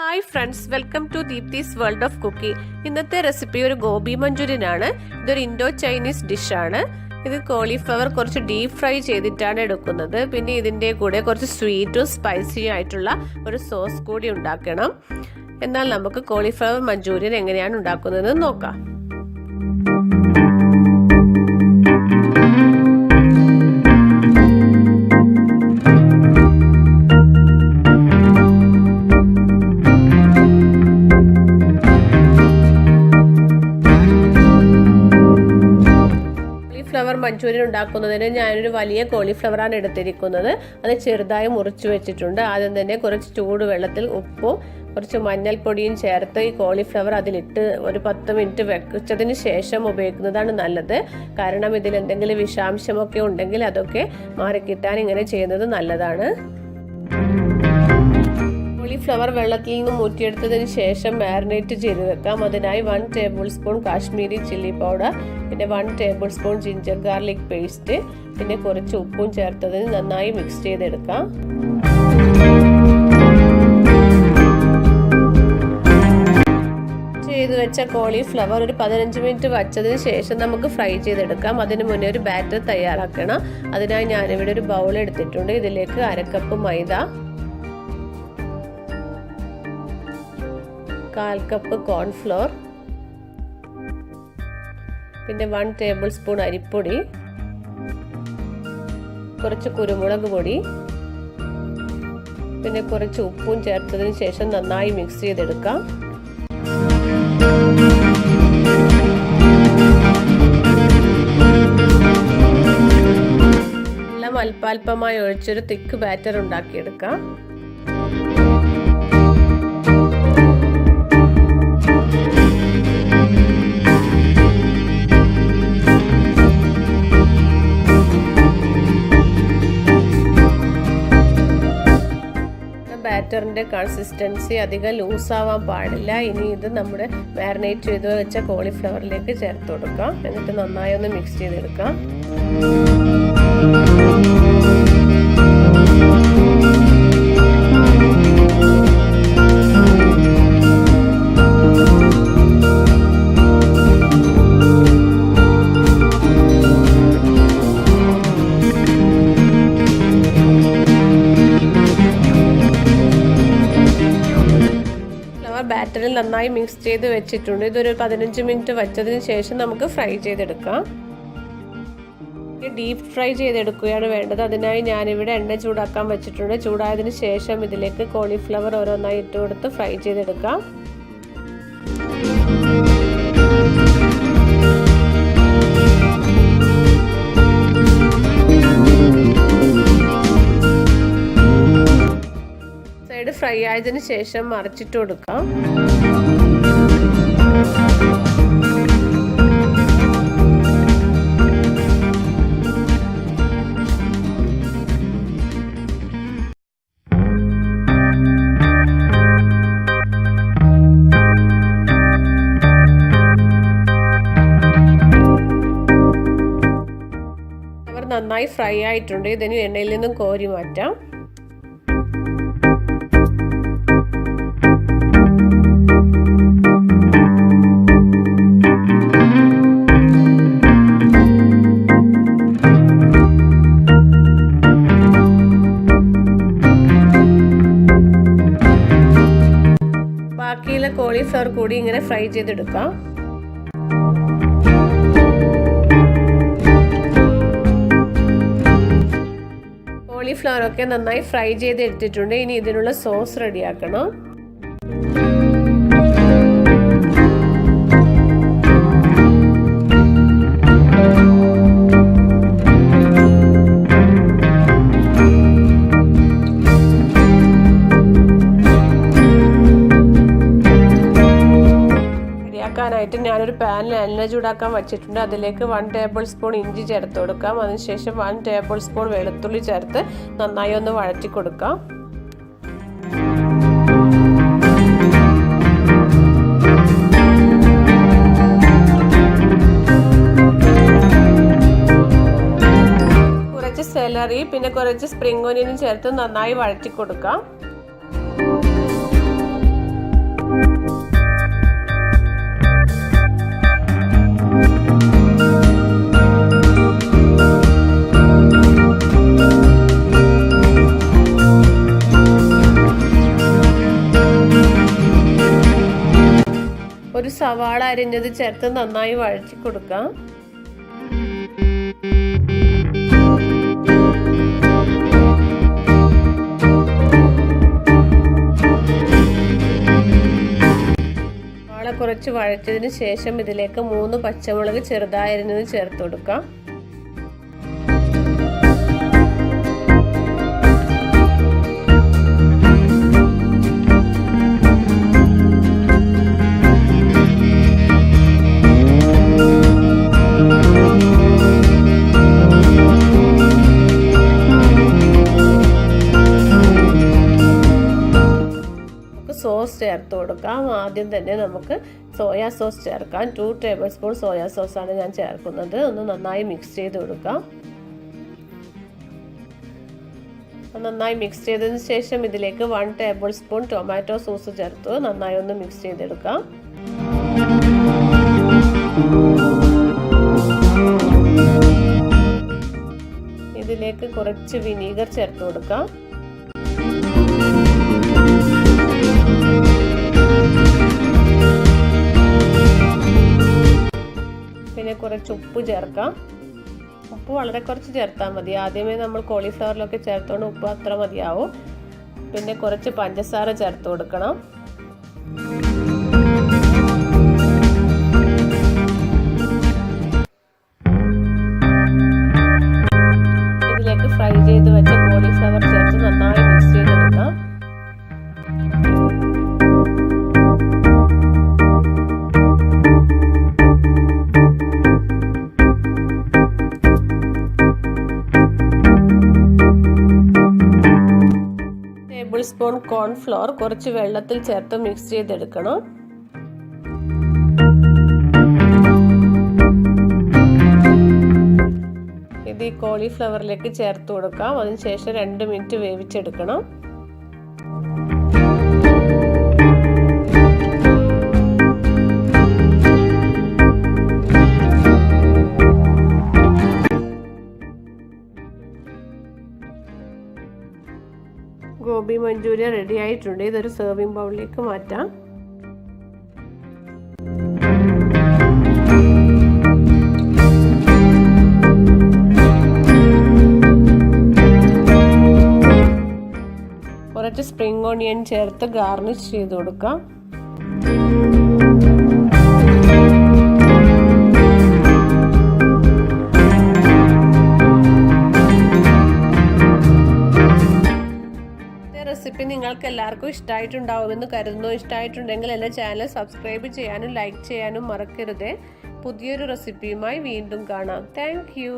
Hi friends, welcome to Deepthi's world of cooking. ഇന്നത്തെ recipe ഒരു gobi manchurian ആണ്. ഇതൊരു ഇൻഡോ ചൈനീസ് ഡിഷാണ്. ഇത് കോളിഫ്ലവർ കുറച്ച് ഡീപ് ഫ്രൈ ചെയ്തിട്ടാണ് എടുക്കുന്നത്. പിന്നെ ഇതിൻ്റെ കൂടെ കുറച്ച് സ്വീറ്റും സ്പൈസിയും ആയിട്ടുള്ള ഒരു സോസ് കൂടി ഉണ്ടാക്കണം. എന്നാൽ നമുക്ക് കോളിഫ്ലവർ മഞ്ചൂരിയൻ എങ്ങനെയാണ് ഉണ്ടാക്കുന്നതെന്ന് നോക്കാം. കോളിഫ്ലവർ മഞ്ചൂരിയൻ ഉണ്ടാക്കുന്നതിന് ഞാനൊരു വലിയ കോളിഫ്ലവറാണ് എടുത്തിരിക്കുന്നത്. അത് ചെറുതായി മുറിച്ചു വെച്ചിട്ടുണ്ട്. ആദ്യം തന്നെ കുറച്ച് ചൂടുവെള്ളത്തിൽ ഉപ്പും കുറച്ച് മഞ്ഞൾപ്പൊടിയും ചേർത്ത് ഈ കോളിഫ്ലവർ അതിലിട്ട് ഒരു 10 മിനിറ്റ് വെച്ചതിന് ശേഷം ഉപയോഗിക്കുന്നതാണ് നല്ലത്. കാരണം ഇതിൽ എന്തെങ്കിലും വിഷാംശമൊക്കെ ഉണ്ടെങ്കിൽ അതൊക്കെ മാറിക്കിട്ടാൻ ഇങ്ങനെ ചെയ്യുന്നത് നല്ലതാണ്. കോളിഫ്ലവർ വെള്ളത്തിൽ നിന്ന് ഊറ്റിയെടുത്തതിന് ശേഷം മാരിനേറ്റ് ചെയ്ത് വെക്കാം. അതിനായി 1 table spoon Kashmiri chilli powder, പിന്നെ 1 table spoon ginger garlic paste, പിന്നെ കുറച്ച് ഉപ്പും ചേർത്തതിന് നന്നായി മിക്സ് ചെയ്തെടുക്കാം. ചെയ്ത് വെച്ച കോളിഫ്ലവർ ഒരു 15 മിനിറ്റ് വച്ചതിന് ശേഷം നമുക്ക് ഫ്രൈ ചെയ്തെടുക്കാം. അതിന് മുന്നേ ഒരു ബാറ്റർ തയ്യാറാക്കണം. അതിനായി ഞാനിവിടെ ഒരു ബൗൾ എടുത്തിട്ടുണ്ട്. ഇതിലേക്ക് 1/2 കപ്പ് മൈദ, 1/4 കപ്പ് കോൺഫ്ലോർ, പിന്നെ 1 ടേബിൾ സ്പൂൺ അരിപ്പൊടി, കുറച്ച് കുരുമുളക് പൊടി, പിന്നെ കുറച്ച് ഉപ്പും ചേർത്തതിന് ശേഷം നന്നായി മിക്സ് ചെയ്തെടുക്കാം. എല്ലാം അല്പാൽപമായി ഒഴിച്ചൊരു തിക്ക് ബാറ്റർ ഉണ്ടാക്കിയെടുക്കാം. ബാറ്ററിൻ്റെ കൺസിസ്റ്റൻസി അധികം ലൂസാവാൻ പാടില്ല. ഇനി ഇത് നമ്മുടെ മാരിനേറ്റ് ചെയ്ത് വെച്ച കോളിഫ്ലവറിലേക്ക് ചേർത്ത് കൊടുക്കാം. എന്നിട്ട് നന്നായി ഒന്ന് മിക്സ് ചെയ്തെടുക്കാം. ബാറ്ററിൽ നന്നായി മിക്സ് ചെയ്ത് വെച്ചിട്ടുണ്ട്. ഇതൊരു 15 മിനിറ്റ് വച്ചതിന് ശേഷം നമുക്ക് ഫ്രൈ ചെയ്തെടുക്കാം. ഡീപ്പ് ഫ്രൈ ചെയ്തെടുക്കുകയാണ് വേണ്ടത്. അതിനായി ഞാനിവിടെ എണ്ണ ചൂടാക്കാൻ വെച്ചിട്ടുണ്ട്. ചൂടായതിന് ശേഷം ഇതിലേക്ക് കോളിഫ്ലവർ ഓരോന്നായി ഇട്ട് കൊടുത്ത് ഫ്രൈ ചെയ്തെടുക്കാം. സൈഡ് ഫ്രൈ ആയതിനു ശേഷം മറിച്ചിട്ട് കൊടുക്കാം. അവർ നന്നായി ഫ്രൈ ആയിട്ടുണ്ട്. ഇതിന് എണ്ണയിൽ നിന്നും കോരി മാറ്റാം. ബാക്കിയുള്ള കോളിഫ്ലവർ കൂടി ഇങ്ങനെ ഫ്രൈ ചെയ്തെടുക്കാം. കോളിഫ്ലവർ ഒക്കെ നന്നായി ഫ്രൈ ചെയ്തെടുത്തിട്ടുണ്ട്. ഇനി ഇതിനുള്ള സോസ് റെഡിയാക്കണം. ായിട്ട് ഞാനൊരു പാനിൽ എണ്ണ ചൂടാക്കാൻ വെച്ചിട്ടുണ്ട്. അതിലേക്ക് 1 ടേബിൾ സ്പൂൺ ഇഞ്ചി ചേർത്ത് കൊടുക്കാം. അതിനുശേഷം 1 ടേബിൾ സ്പൂൺ വെളുത്തുള്ളി ചേർത്ത് നന്നായി ഒന്ന് വഴറ്റി കൊടുക്കാം. കുറച്ച് സെലറി പിന്നെ കുറച്ച് സ്പ്രിംഗ് ഓനിയനും ചേർത്ത് നന്നായി വഴറ്റി കൊടുക്കാം. ഒരു സവാള അരിഞ്ഞത് ചേർത്ത് നന്നായി വഴറ്റി കൊടുക്കാം. സവാള കുറച്ച് വഴറ്റിയതിന് ശേഷം ഇതിലേക്ക് 3 പച്ചമുളക് ചെറുതായി അരിഞ്ഞത് ചേർത്ത് കൊടുക്കാം. സോസ് ചേർത്ത് കൊടുക്കാം. ആദ്യം തന്നെ നമുക്ക് സോയാ സോസ് ചേർക്കാം. 2 ടേബിൾ സ്പൂൺ സോയാ സോസാണ് ഞാൻ ചേർക്കുന്നത്. ഒന്ന് നന്നായി മിക്സ് ചെയ്ത് കൊടുക്കാം. നന്നായി മിക്സ് ചെയ്തതിന് ശേഷം ഇതിലേക്ക് 1 ടേബിൾ സ്പൂൺ ടൊമാറ്റോ സോസ് ചേർത്ത് നന്നായി ഒന്ന് മിക്സ് ചെയ്തെടുക്കാം. ഇതിലേക്ക് കുറച്ച് വിനീഗർ ചേർത്ത് കൊടുക്കാം. പിന്നെ കുറച്ച് ഉപ്പ് ചേർക്കാം. ഉപ്പ് വളരെ കുറച്ച് ചേർത്താൽ മതി. ആദ്യമേ നമ്മൾ കോളിഫ്ലവറിലൊക്കെ ചേർത്തോണ്ട് ഉപ്പ് അത്ര മതിയാവും. പിന്നെ കുറച്ച് പഞ്ചസാര ചേർത്ത് കൊടുക്കണം. ഇതിലേക്ക് ഫ്രൈ ചെയ്ത് വെച്ച കോളിഫ്ലവർ ചേർത്ത് നന്നായി മിക്സ് ചെയ്തെടുക്കാം. ടേബിൾ സ്പൂൺ കോൺഫ്ലോർ കുറച്ച് വെള്ളത്തിൽ ചേർത്ത് മിക്സ് ചെയ്തെടുക്കണം. ഇത് ഈ കോളിഫ്ലവറിലേക്ക് ചേർത്ത് കൊടുക്കാം. അതിനുശേഷം 2 മിനിറ്റ് വേവിച്ചെടുക്കണം. ഗോബി മഞ്ചൂരിയൻ റെഡി ആയിട്ടുണ്ട്. ഇതൊരു സെർവിംഗ് ബൗളിലേക്ക് മാറ്റാം. കുറച്ച് സ്പ്രിംഗ് ഓണിയൻ ചേർത്ത് ഗാർണിഷ് ചെയ്ത് കൊടുക്കാം. റെസിപ്പി നിങ്ങൾക്ക് എല്ലാവർക്കും ഇഷ്ടമായിട്ടുണ്ടാവുമെന്ന് കരുതുന്നു. ഇഷ്ടമായിട്ടുണ്ടെങ്കിൽ എൻ്റെ ചാനൽ സബ്സ്ക്രൈബ് ചെയ്യാനും ലൈക്ക് ചെയ്യാനും മറക്കരുത്. പുതിയൊരു റെസിപ്പിയുമായി വീണ്ടും കാണാം. Thank you.